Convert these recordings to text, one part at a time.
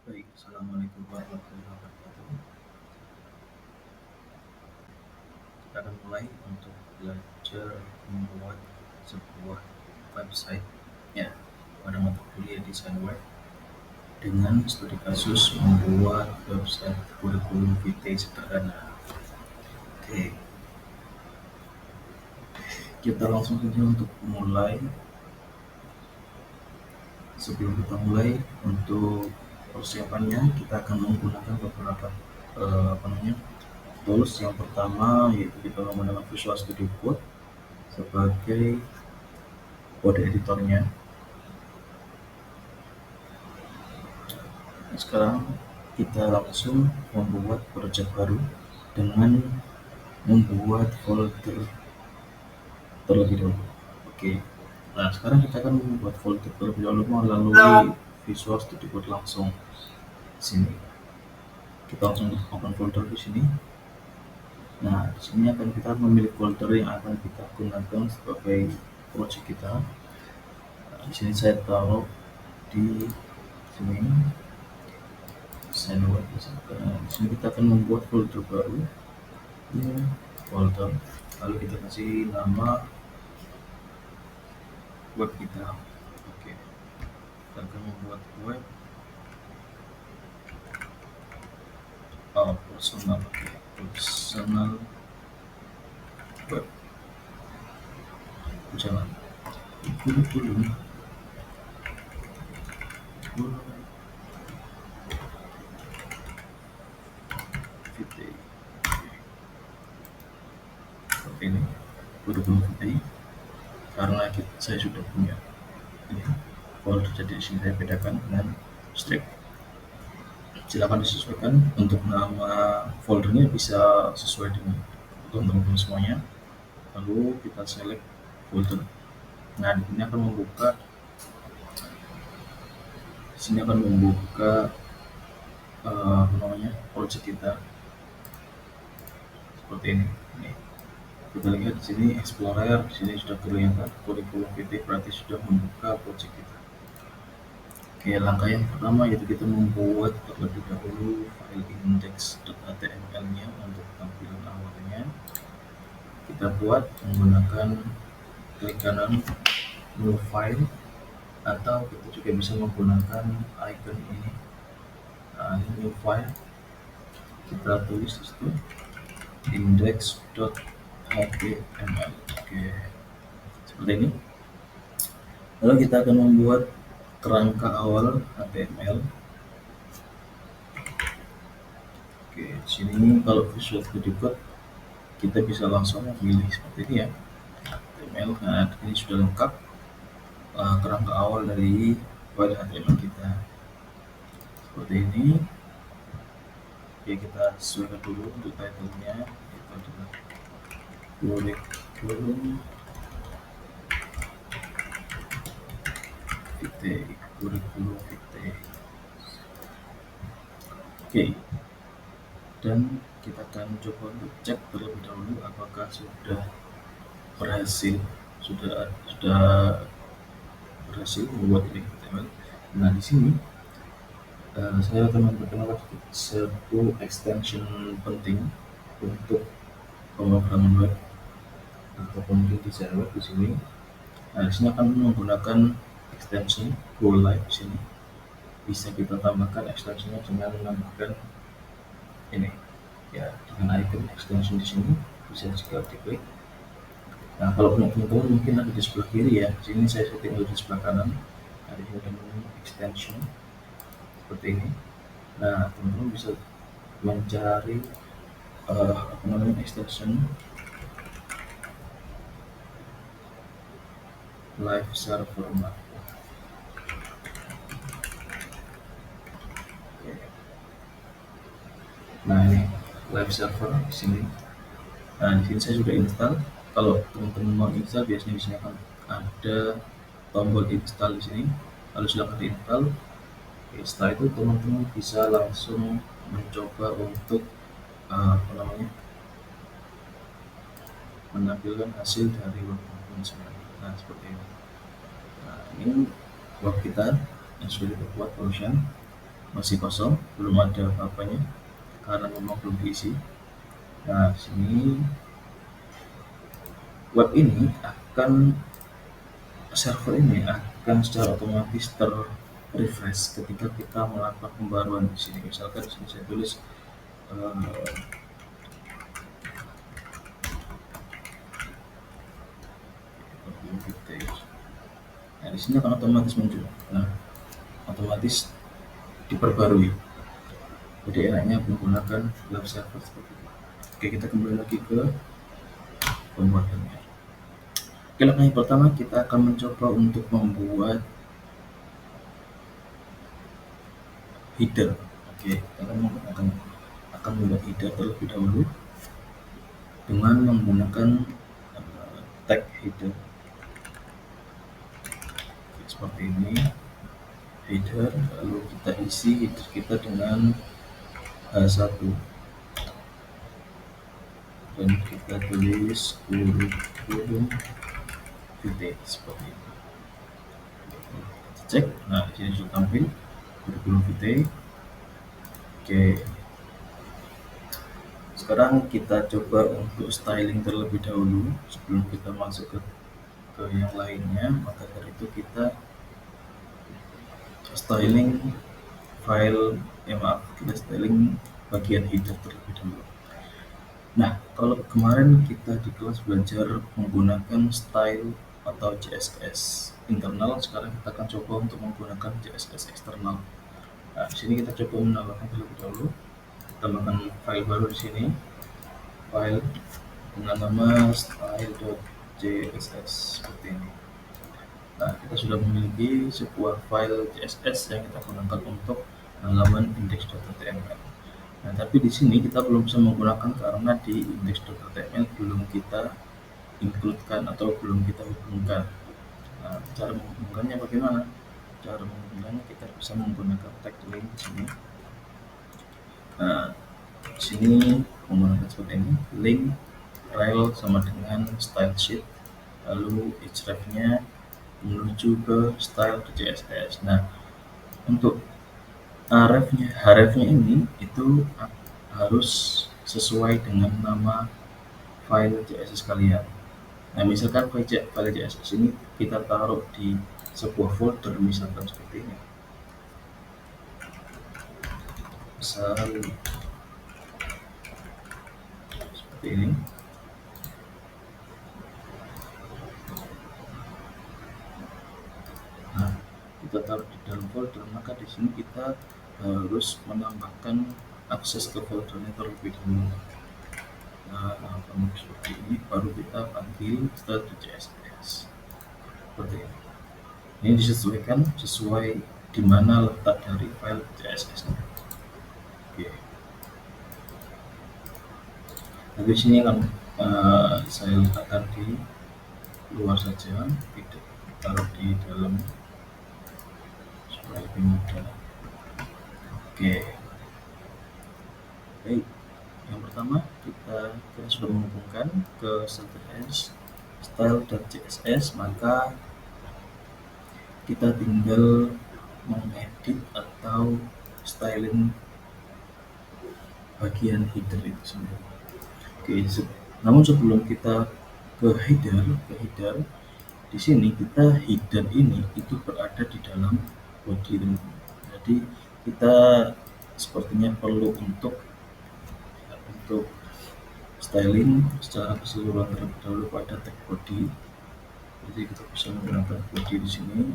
Baik, Assalamualaikum warahmatullahi wabarakatuh. Kita akan mulai untuk belajar membuat sebuah website ya pada mata kuliah desain web dengan studi kasus membuat website kurikulum VT sederhana. Oke, kita langsung saja untuk mulai. Sebelum kita mulai untuk persiapannya, kita akan menggunakan beberapa tools. Yang pertama yaitu kita menggunakan Visual Studio Code sebagai kode editornya. Sekarang kita langsung membuat project baru dengan membuat folder terlebih dahulu. Oke. Nah, sekarang kita akan membuat folder terlebih dahulu melalui Visual Studio Code langsung. Sini. Kita langsung open folder di sini. Nah, di sini akan kita memilih folder yang akan kita gunakan sebagai project kita. Nah, di sini saya taruh di sini. Desain web. Di sini kita akan membuat folder baru. Ini folder. Lalu kita kasih nama web kita. Oke. Kita akan membuat web personal. Personal web. Jangan. Kurikulum. VT. Seperti ini. Kurikulum VT. Karena saya sudah punya ini folder, jadi di sini saya bedakan dengan strip. Silakan disesuaikan untuk nama foldernya, bisa sesuai dengan teman-teman semuanya. Lalu kita select folder. Nah, di sini akan membuka project kita seperti ini. Kita lihat di sini Explorer, di sini sudah kelihatan kurikulum VT, berarti sudah membuka project kita. Oke, langkah yang pertama yaitu kita membuat terlebih dahulu file index.html-nya untuk tampilan awalnya. Kita buat menggunakan klik kanan new file, atau kita juga bisa menggunakan icon ini. Nah, ini new file. Kita tulis di situ index.html. Oke, seperti ini. Lalu kita akan membuat kerangka awal HTML. Oke, di sini kalau Visual Studio Code kita bisa langsung memilih seperti ini ya, HTML. Nah, ini sudah lengkap kerangka awal dari file HTML kita. Seperti ini. Oke, kita sesuaikan dulu untuk title-nya, itu adalah kurikulum VT. Oke, dan kita akan coba untuk cek terlebih dahulu apakah sudah berhasil membuat ini HTML. Nah, di sini saya akan memperkenalkan satu extension penting untuk pemrograman web ataupun desain web di sini. Nah, di sini akan menggunakan extension Go Live. Di sini bisa kita tambahkan extensionnya dengan menambahkan ini ya, dengan icon extension di sini bisa juga diklik. Nah, kalau punya teman-teman mungkin ada di sebelah kiri ya. Di sini saya setting di sebelah kanan. Nah, di sini ada menu extension seperti ini. Nah, teman-teman bisa mencari extension live server. Nah, ini live server di sini. Nah, di sini saya sudah install. Kalau teman-teman mau install, biasanya di sini akan ada tombol install di sini. Lalu silakan diinstal. Setelah itu teman-teman bisa langsung mencoba untuk menampilkan hasil dari web teman-teman semuanya. Nah, seperti ini. Nah, ini web kita yang sudah dibuat barusan. masih kosong, belum ada apa-apanya karena memang belum diisi. Nah, sini web ini akan server ini akan secara otomatis refresh ketika kita melakukan pembaruan di sini. Misalkan di sini saya tulis nah, di sini akan otomatis muncul. Nah, otomatis diperbarui. Jadi enaknya menggunakan web server seperti ini. Oke, kita kembali lagi ke pembuatannya. Oke, langkah yang pertama kita akan mencoba untuk membuat header. Oke, kita akan membuat header terlebih dahulu dengan menggunakan tag header. Oke, seperti ini header, lalu kita isi header kita dengan H1 dan kita tulis kurikulum VT seperti ini. Kita cek, nah di sini sudah tampil kurikulum VT. Oke, sekarang kita coba untuk styling terlebih dahulu sebelum kita masuk ke yang lainnya. Maka dari itu kita styling file, kita styling bagian header terlebih dahulu. Nah, kalau kemarin kita di kelas belajar menggunakan style atau CSS internal, sekarang kita akan coba untuk menggunakan CSS eksternal. Nah, di sini kita coba menambahkan terlebih dahulu. Tambahkan file baru di sini, file dengan nama style.css seperti ini. Nah, kita sudah memiliki sebuah file CSS yang kita gunakan untuk halaman index.html. Nah, tapi di sini kita belum bisa menggunakan karena di index.html belum kita include-kan atau belum kita hubungkan. Nah, cara menghubungkannya bagaimana? Cara menghubungkannya kita bisa menggunakan tag link di sini. Nah, di sini menggunakan seperti ini, link rel sama dengan style sheet, lalu href-nya menuju ke style.css. Nah, untuk href-nya ini itu harus sesuai dengan nama file CSS kalian. Nah, misalkan file CSS ini kita taruh di sebuah folder, misalkan seperti ini. Misal seperti ini. Nah, kita taruh di dalam folder, maka di sini kita harus menambahkan akses ke foldernya terlebih dahulu. Nah, seperti ini baru kita panggil style.css seperti ini. Ini disesuaikan sesuai di mana letak dari file CSS-nya. Oke. Nah, di sini kan saya letakkan di luar saja, tidak taruh di dalam supaya lebih mudah. Oke. Baik. Yang pertama kita sudah menghubungkan ke style.css, maka kita tinggal mengedit atau styling bagian header itu sendiri. Oke, namun sebelum kita ke header, di sini header ini itu berada di dalam body. Jadi kita sepertinya perlu untuk styling secara keseluruhan terlebih dahulu pada tag body. Jadi kita bisa menggunakan body di sini.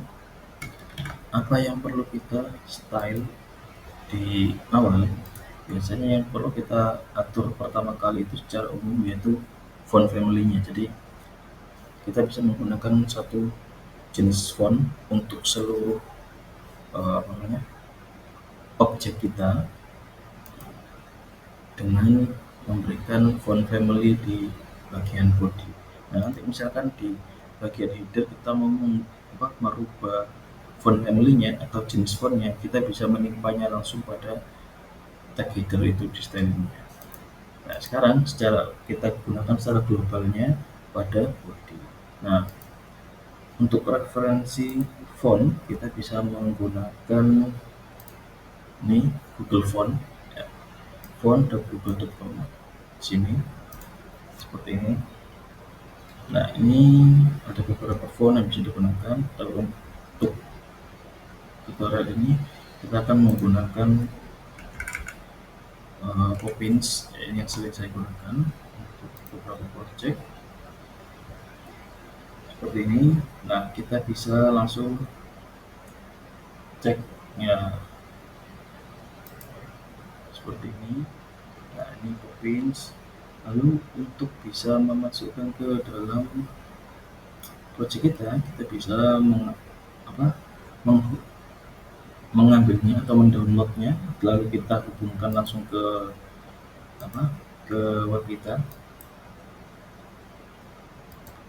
Apa yang perlu kita style di awal? Biasanya yang perlu kita atur pertama kali itu secara umum yaitu font family-nya. Jadi kita bisa menggunakan satu jenis font untuk seluruh objek kita dengan memberikan font family di bagian body. Nah, nanti misalkan di bagian header kita mau merubah font family-nya atau jenis fontnya, kita bisa menimpanya langsung pada tag header itu di stylingnya. Nah, sekarang kita gunakan secara globalnya pada body. Nah, untuk referensi font kita bisa menggunakan Ini Google Font, ya, font.google.com. Sini seperti ini. Nah, ini ada beberapa font yang bisa digunakan. Untuk tutorial ini kita akan menggunakan Poppins, ini yang sering saya gunakan untuk beberapa project seperti ini. Nah, kita bisa langsung cek ya seperti ini. Nah, ini Poppins. Lalu untuk bisa memasukkan ke dalam project kita bisa meng- mengambilnya atau mendownloadnya, lalu kita hubungkan langsung ke ke web kita,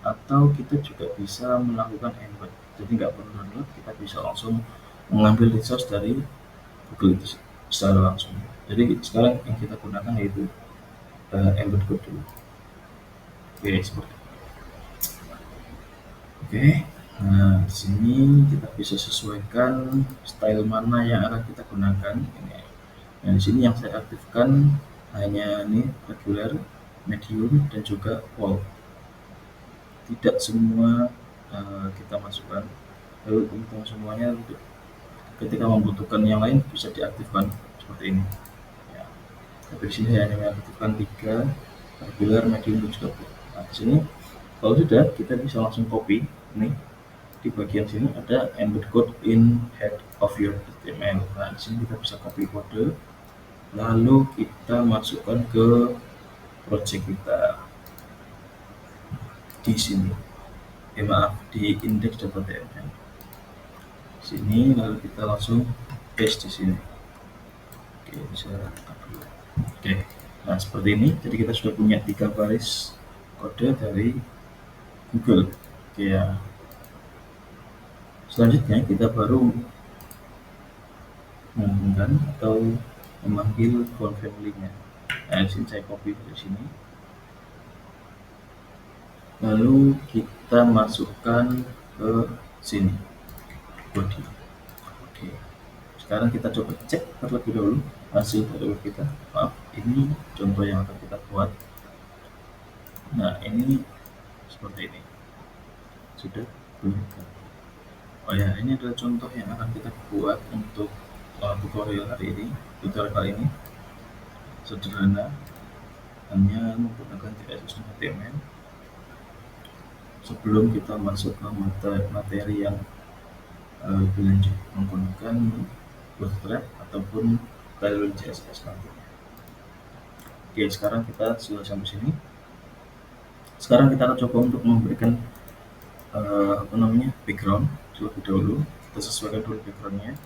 atau kita juga bisa melakukan embed. Jadi nggak perlu download, kita bisa langsung mengambil resource dari Google itu secara langsung. Jadi sekarang yang kita gunakan yaitu embed code dulu. Oke, seperti itu. Oke, nah di sini kita bisa sesuaikan style mana yang akan kita gunakan. Nah, di sini yang saya aktifkan hanya ini regular, medium, dan juga wall. Tidak semua kita masukkan. Lalu untuk semuanya, ketika membutuhkan yang lain bisa diaktifkan seperti ini. Ya. Tapi di sini saya hanya mengaktifkan 3, regular, medium, dan juga wall. Nah, di sini kalau sudah, kita bisa langsung copy. Ini di bagian sini ada embed code in head of your HTML. Nah, di sini kita bisa copy kode, lalu kita masukkan ke project kita di sini. Maaf, di index.html. Sini, lalu kita langsung paste di sini. Oke, bisa. Oke, nah seperti ini. Jadi kita sudah punya 3 baris kode dari Google. Oke ya. Selanjutnya kita baru menghubungkan atau memanggil font family-nya. Nah, di sini saya copy dari sini. Lalu kita masukkan ke sini, body. Oke. Sekarang kita coba cek terlebih dahulu hasil dari web kita. Maaf, ini contoh yang akan kita buat. Nah, ini seperti ini. Sudah belum? Oh ya, ini adalah contoh yang akan kita buat untuk tutorial hari ini. Tutorial kali ini sederhana, hanya menggunakan CSS dan HTML. Sebelum kita masuk ke materi yang lebih lanjut menggunakan Bootstrap ataupun Tailwind CSS nantinya. Oke, sekarang kita sudah sampai sini. Sekarang kita akan coba untuk memberikan background terlebih dahulu. Kita sesuaikan dulu backgroundnya.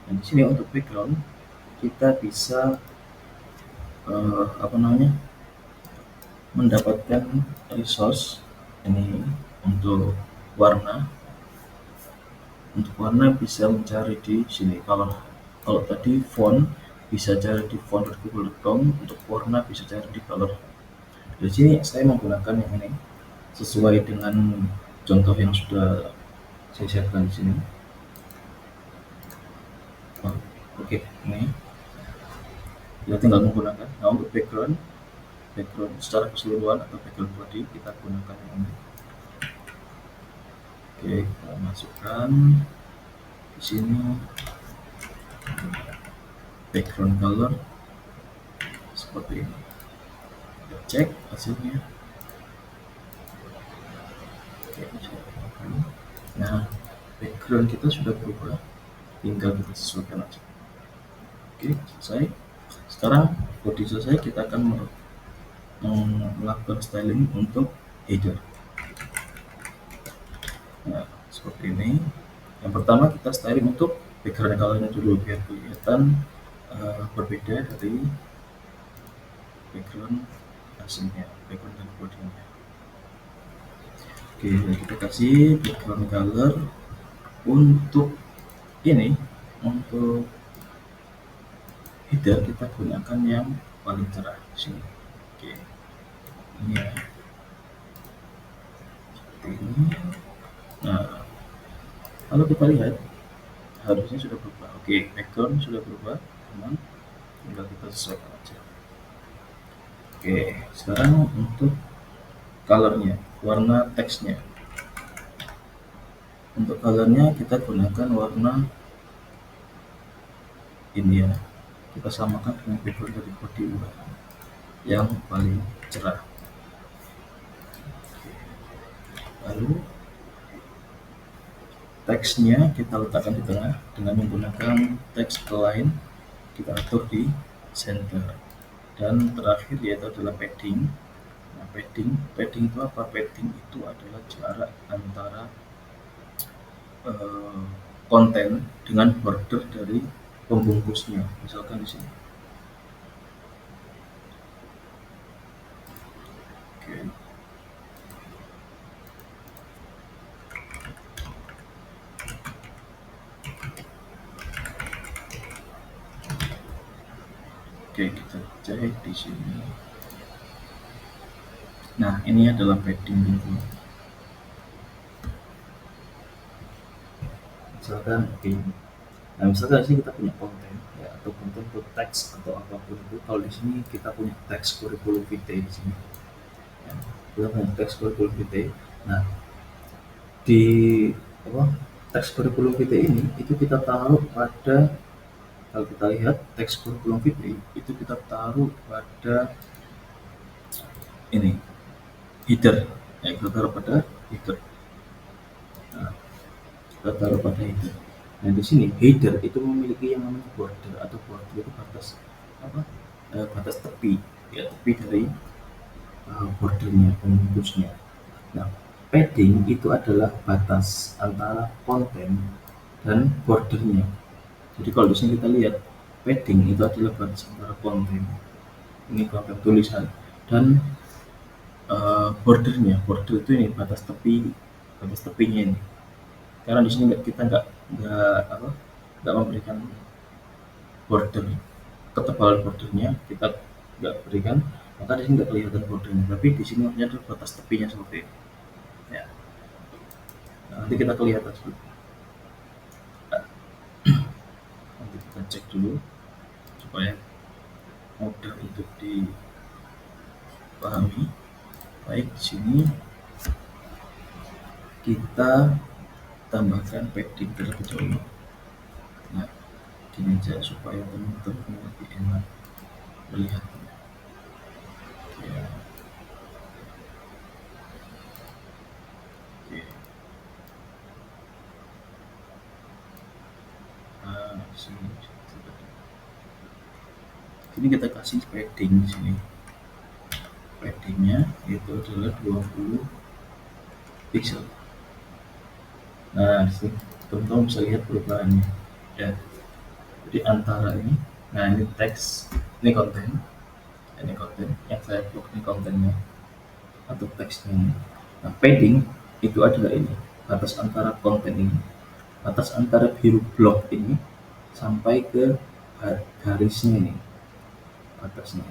Dan di sini untuk background kita bisa mendapatkan resource ini untuk warna. Untuk warna bisa mencari di sini. Kalau tadi font bisa cari di font.google.com, untuk warna bisa cari di color. Di sini saya menggunakan yang ini sesuai dengan contoh yang sudah saya siapkan di sini. Oke, ini kita tinggal menggunakan. Nah, untuk background secara keseluruhan atau background body kita gunakan yang ini. Oke, kita masukkan di sini background color seperti ini. Kita cek hasilnya. Oke, nah background kita sudah berubah, tinggal kita sesuaikan aja. Oke, selesai. Sekarang body selesai, kita akan melakukan styling untuk header. Nah, seperti ini. Yang pertama kita styling untuk background colornya dulu biar kelihatan berbeda dari background aslinya, background dan body-nya. Oke, kita kasih background color untuk ini, untuk header kita gunakan yang paling cerah di sini. Oke, ini ya, seperti ini. Nah, kalau kita lihat harusnya sudah berubah. Oke, background sudah berubah. teman-teman, tinggal kita sesuaikan aja. Oke, sekarang untuk colornya, warna teksnya. Untuk colornya kita gunakan warna ini ya, kita samakan dengan background dari body yang paling cerah. Lalu teksnya kita letakkan di tengah dengan menggunakan teks align, kita atur di center. Dan terakhir yaitu adalah padding. Nah, padding itu apa? Padding itu adalah jarak antara konten dengan border dari pembungkusnya. Misalkan di sini. Oke. Oke, kita jahit di sini. Nah, ini adalah padding gitu. Misalkan nah misalkan di sini kita punya konten ya, atau konten atau teks atau apapun itu. Kalau di sini kita punya teks kurikulum vitae di sini. Ya, kita punya teks kurikulum vitae. Nah, di teks kurikulum vitae ini itu kita taruh pada, kalau kita lihat teks kurikulum vitae itu kita taruh pada ini header, ya kita taruh pada header. Nah, kita taruh pada header. Nah, di sini header itu memiliki yang namanya border, atau border itu batas batas tepi, ya tepi dari bordernya, pembungkusnya. Nah, padding itu adalah batas antara konten dan bordernya. Jadi kalau di sini kita lihat padding itu adalah batas antara konten, ini konten tulisan, dan border itu ini batas tepinya ini. Karena di sini kita nggak memberikan border, ketebalan bordernya kita nggak berikan, maka di sini nggak kelihatan bordernya, tapi di sini adalah batas tepinya seperti ini. Ya. Nah, nanti kita kelihatan seperti ini. Nanti kita cek dulu supaya mudah untuk dipahami. Baik, di sini kita tambahkan padding terlebih dahulu. Nah, gini aja supaya teman-teman lebih enak melihatnya. Ya. Oke. Nah, sini kita kasih padding di sini. Paddingnya itu adalah 20 pixel. Nah, sini teman-teman bisa lihat perubahannya. Ya. Jadi antara ini, nah ini teks, ini konten yang saya blok, ini kontennya atau teksnya. Nah, padding itu adalah ini, batas antara konten ini, batas antara biru blok ini sampai ke garisnya ini, batasnya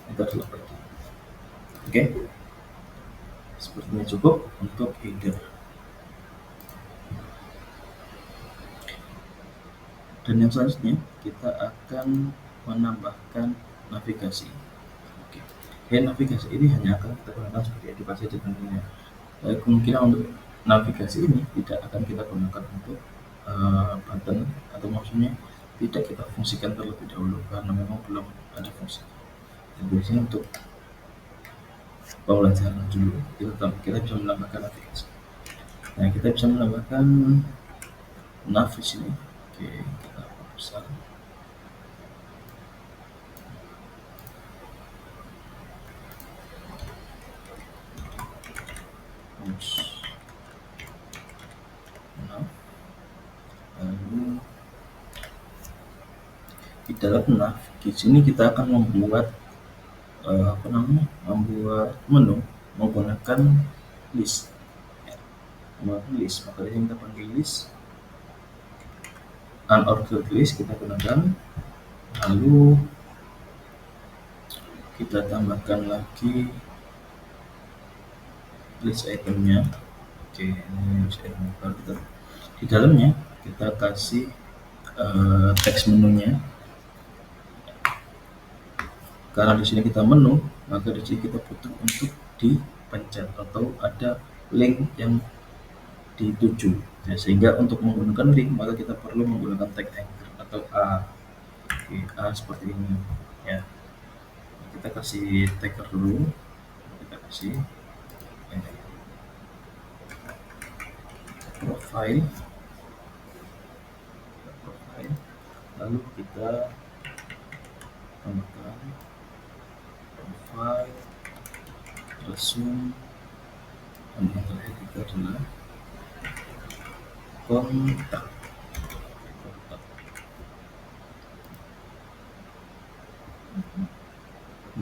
itu adalah padding. Oke, sepertinya cukup untuk header. Dan yang selanjutnya kita akan menambahkan navigasi. Oke. Dan navigasi ini hanya akan kita gunakan seperti edukasi saja tentunya. Kemungkinan untuk navigasi ini tidak akan kita gunakan untuk button, atau maksudnya tidak kita fungsikan terlebih dahulu karena memang belum ada fungsi. Dan biasanya untuk pembelajaran dulu kita bisa menambahkan navigasi. Nah, kita bisa menambahkan nav di sini. Oke, kita besar. Nav. Lalu di dalam nav di sini kita akan membuat membuat menu menggunakan list. Maka ini kita panggil list, unordered list kita gunakan. Lalu kita tambahkan lagi list itemnya. Oke, ini list item baru. Di dalamnya kita kasih teks menunya. Karena di sini kita menu, maka di sini kita butuh untuk dipencet atau ada link yang dituju. Ya, sehingga untuk menggunakan link maka kita perlu menggunakan tag anchor atau A. Oke, A seperti ini. Ya, kita kasih tagger dulu. Kita kasih ini, profile, lalu kita tambahkan profile, resume, dan yang terakhir kita adalah kontak.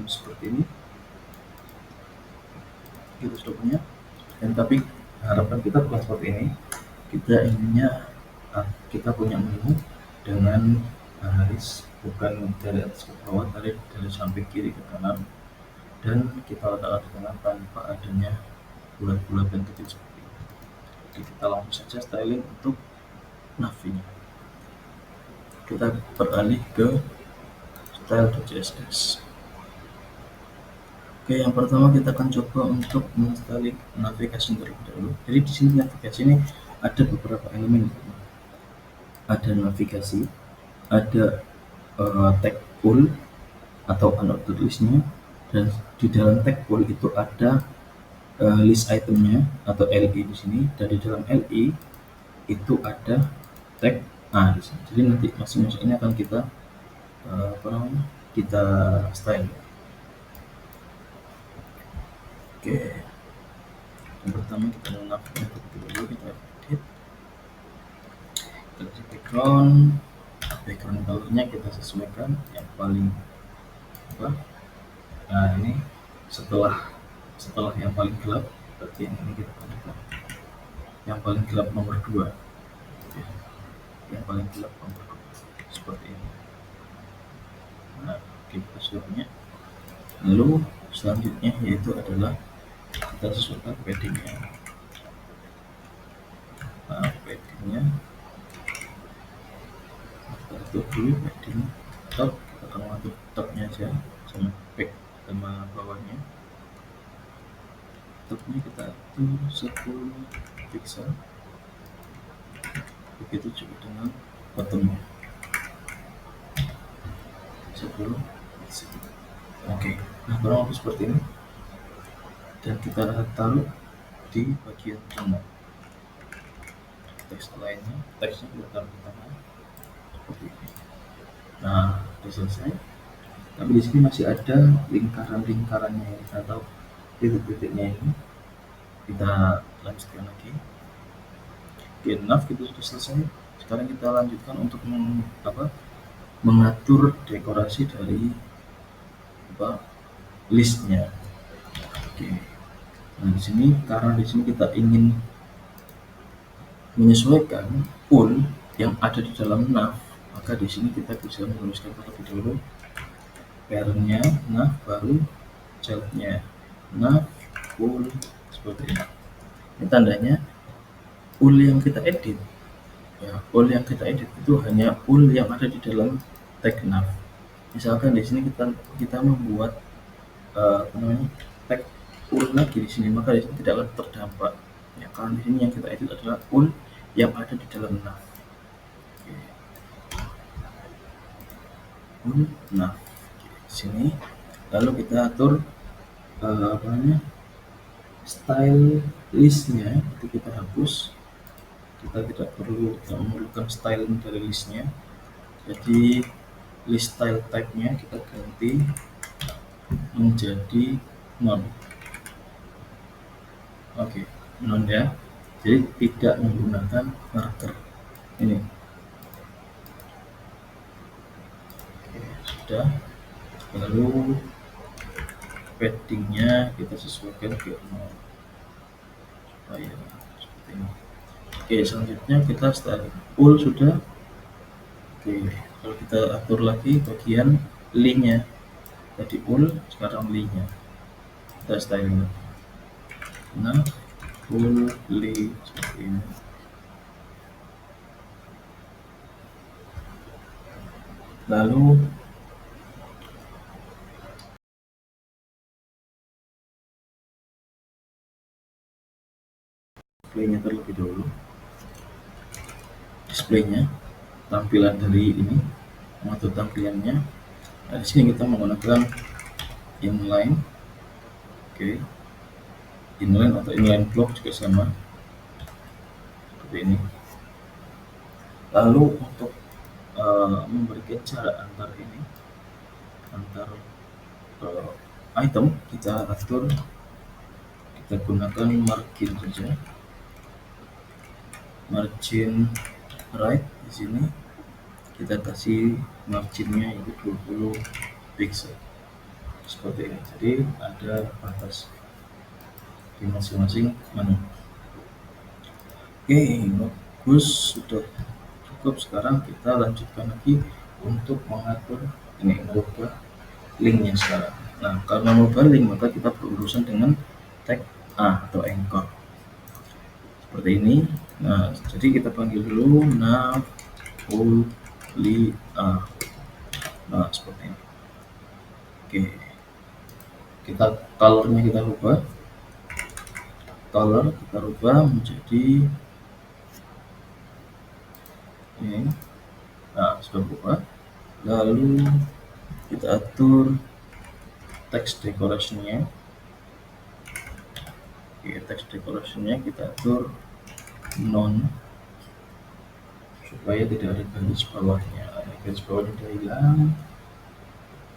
Seperti ini kita sudah punya, dan tapi harapan kita bukan seperti ini. Kita inginnya kita punya menu dengan baris, bukan dari atas ke bawah, dari samping kiri ke kanan, dan kita letakkan di tengah tanpa adanya bulat-bulat dan kecil seperti ini. Jadi kita langsung saja styling untuk navinya. Kita beralih ke style.css. Oke, yang pertama kita akan coba untuk men-styling navigasi terlebih dahulu. Jadi di sini navigasi ini ada beberapa elemen. Ada navigasi, ada tag pool atau unordered listnya, dan di dalam tag pool itu ada list itemnya atau LI di sini, dan di dalam LI itu ada tag A di sini. Jadi nanti masing-masing ini akan kita kita style. Oke, yang pertama kita melakukan dulu, kita edit, kita kasih background colornya kita sesuaikan yang paling apa. Nah, ini setelah yang paling gelap, berarti yang ini kita tambahkan yang paling gelap nomor 2. Yang paling gelap nomor 2 seperti ini. Nah, kita sudah punya. Lalu selanjutnya yaitu adalah kita sesuaikan paddingnya. Nah, paddingnya kita atur dulu, padding top, kita akan atur topnya aja sama back sama bawahnya. Topnya kita atur 10 pixel, begitu juga dengan bottomnya 10 pixel. Oke, nah kurang lebih seperti ini, dan kita taruh di bagian tengah. Teks lainnya, teksnya kita taruh di tengah seperti ini. Nah, sudah selesai. Tapi di sini masih ada lingkaran-lingkarannya atau titik-titiknya ini. Kita lanjutkan lagi. Oke, nav kita sudah selesai. Sekarang kita lanjutkan untuk mengatur dekorasi dari listnya. Oke. Nah, di sini karena di sini kita ingin menyesuaikan pool yang ada di dalam nav, maka di sini kita bisa menuliskan terlebih dahulu parentnya nav, baru childnya nav pool seperti ini. Ini tandanya pool yang kita edit, ya, pool yang kita edit itu hanya pool yang ada di dalam tag nav. Misalkan di sini kita membuat tag pool lagi di sini, maka di sini tidak akan terdampak. Ya, karena di sini yang kita edit adalah pool yang ada di dalam nav. Oke. Pool nav di sini. Lalu kita atur style listnya itu kita hapus. Kita tidak memerlukan style dari listnya. Jadi list style type-nya kita ganti menjadi non. Oke, non ya. Jadi tidak menggunakan marker ini. Oke, sudah. Lalu paddingnya kita sesuaikan ke 0 supaya seperti ini. Oke, selanjutnya kita style pool sudah. Oke, kalau kita atur lagi bagian linknya, tadi pool, sekarang linknya kita styling. Nah, pool link seperti ini. Lalu displaynya terlebih dahulu. Displaynya, tampilan dari ini, mengatur tampilannya. Nah, di sini kita menggunakan inline. Oke, inline atau inline block juga sama seperti ini. Lalu untuk memberikan jarak antar item, kita atur, kita gunakan margin saja, margin right. Di sini kita kasih marginnya itu 20 pixel seperti ini, jadi ada batas di masing-masing menu. Oke, bagus, sudah cukup. Sekarang kita lanjutkan lagi untuk mengatur ini, merubah linknya sekarang. Nah, kalau merubah link maka kita berurusan dengan tag A atau anchor seperti ini. Nah, jadi kita panggil dulu nav only A. Nah, seperti ini. Oke, kita colornya kita rubah, color kita rubah menjadi ini. Nah, sudah berubah. Lalu kita atur text decoration-nya. Oke, text decoration-nya kita atur none supaya tidak ada garis bawahnya. Garis bawahnya sudah hilang.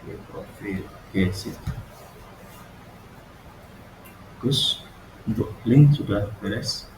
Oke, profil. Oke, sip. Bagus. Untuk link sudah beres.